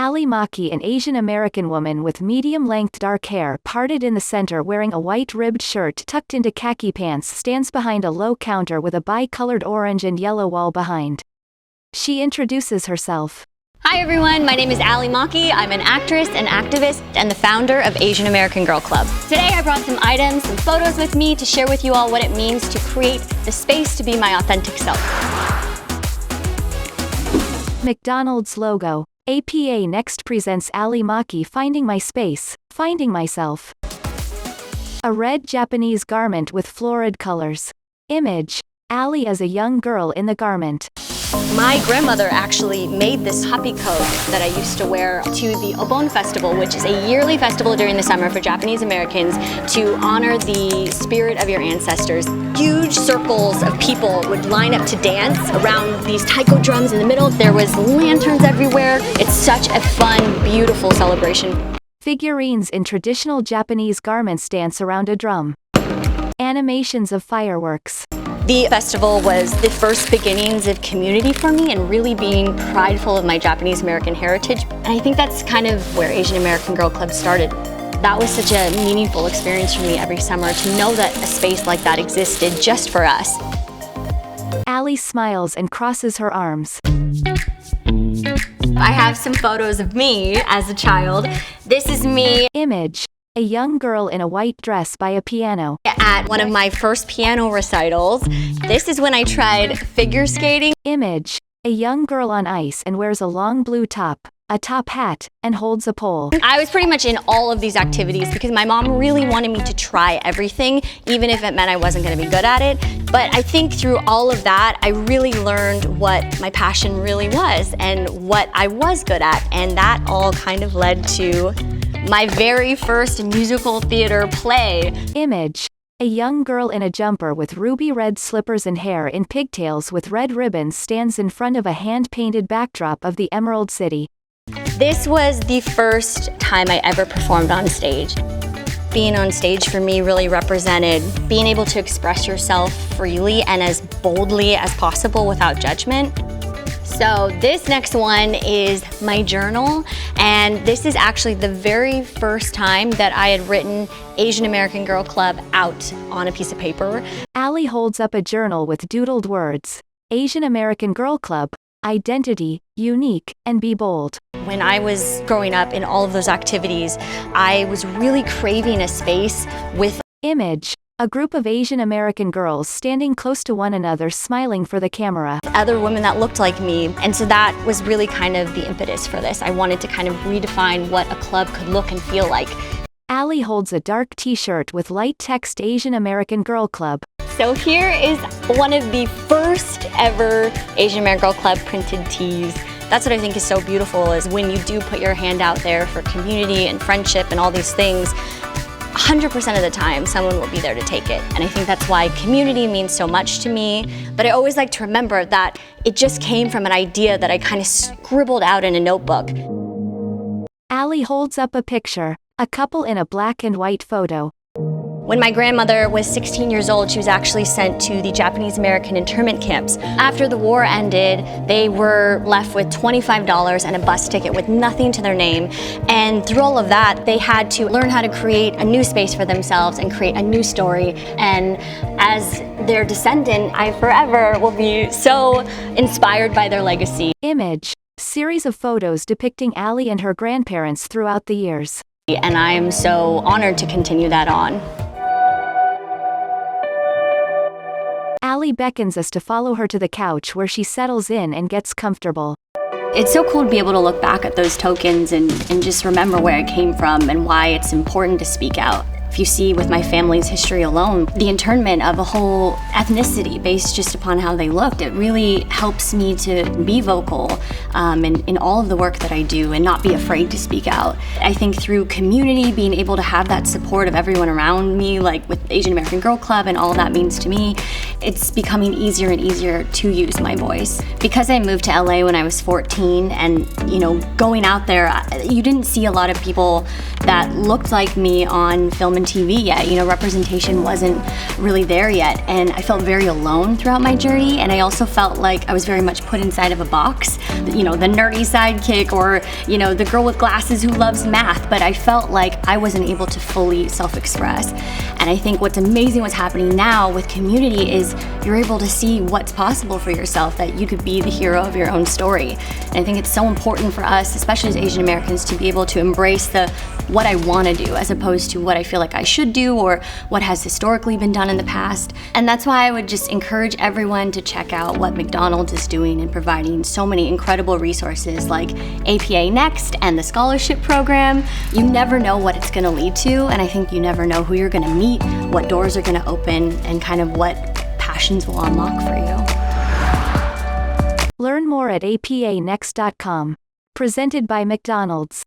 Ali Maki, an Asian American woman with medium-length dark hair parted in the center wearing a white ribbed shirt tucked into khaki pants, stands behind a low counter with a bi-colored orange and yellow wall behind. She introduces herself. Hi everyone, my name is Ali Maki. I'm an actress, an activist, and the founder of Asian American Girl Club. Today I brought some items, some photos with me to share with you all what it means to create the space to be my authentic self. McDonald's logo. APA next presents Ali Maki finding my space, finding myself. A red Japanese garment with florid colors. Image. Ali as a young girl in the garment. My grandmother actually made this happy coat that I used to wear to the Obon Festival, which is a yearly festival during the summer for Japanese Americans to honor the spirit of your ancestors. Huge circles of people would line up to dance around these taiko drums in the middle. There was lanterns everywhere. It's such a fun, beautiful celebration. Figurines in traditional Japanese garments dance around a drum. Animations of fireworks. The festival was the first beginnings of community for me and really being prideful of my Japanese American heritage. And I think that's kind of where Asian American Girl Club started. That was such a meaningful experience for me every summer to know that a space like that existed just for us. Ali smiles and crosses her arms. I have some photos of me as a child. This is me. Image. A young girl in a white dress by a piano. At one of my first piano recitals. This is when I tried figure skating. Image. A young girl on ice and wears a long blue top, a top hat, and holds a pole. I was pretty much in all of these activities because my mom really wanted me to try everything, even if it meant I wasn't going to be good at it. But I think through all of that, I really learned what my passion really was and what I was good at. And that all kind of led to my very first musical theater play. Image. A young girl in a jumper with ruby red slippers and hair in pigtails with red ribbons stands in front of a hand-painted backdrop of the Emerald City. This was the first time I ever performed on stage. Being on stage for me really represented being able to express yourself freely and as boldly as possible without judgment. So this next one is my journal, and this is actually the very first time that I had written Asian American Girl Club out on a piece of paper. Ali holds up a journal with doodled words. Asian American Girl Club, identity, unique, and be bold. When I was growing up in all of those activities, I was really craving a space with Image. A group of Asian American girls standing close to one another smiling for the camera. Other women that looked like me, and so that was really kind of the impetus for this. I wanted to kind of redefine what a club could look and feel like. Ali holds a dark t-shirt with light text Asian American Girl Club. So here is one of the first ever Asian American Girl Club printed tees. That's what I think is so beautiful, is when you do put your hand out there for community and friendship and all these things, 100% of the time, someone will be there to take it. And I think that's why community means so much to me. But I always like to remember that it just came from an idea that I kind of scribbled out in a notebook. Ali holds up a picture, a couple in a black and white photo. When my grandmother was 16 years old, she was actually sent to the Japanese American internment camps. After the war ended, they were left with $25 and a bus ticket with nothing to their name. And through all of that, they had to learn how to create a new space for themselves and create a new story. And as their descendant, I forever will be so inspired by their legacy. Image. Series of photos depicting Ali and her grandparents throughout the years. And I'm so honored to continue that on. Ali beckons us to follow her to the couch where she settles in and gets comfortable. It's so cool to be able to look back at those tokens and just remember where it came from and why it's important to speak out. If you see with my family's history alone, the internment of a whole ethnicity based just upon how they looked, it really helps me to be vocal in all of the work that I do and not be afraid to speak out. I think through community, being able to have that support of everyone around me, like with Asian American Girl Club and all that means to me, it's becoming easier and easier to use my voice. Because I moved to LA when I was 14 and, going out there, you didn't see a lot of people that looked like me on film and TV yet. Representation wasn't really there yet, and I felt very alone throughout my journey, and I also felt like I was very much put inside of a box, the nerdy sidekick or, the girl with glasses who loves math, but I felt like I wasn't able to fully self-express. And I think what's amazing what's happening now with Community is you're able to see what's possible for yourself, that you could be the hero of your own story. And I think it's so important for us, especially as Asian Americans, to be able to embrace what I want to do as opposed to what I feel like I should do or what has historically been done in the past. And that's why I would just encourage everyone to check out what McDonald's is doing in providing so many incredible resources like APA Next and the scholarship program. You never know what it's going to lead to, and I think you never know who you're going to meet, what doors are going to open, and kind of what passions will unlock for you. Learn more at apanext.com. Presented by McDonald's.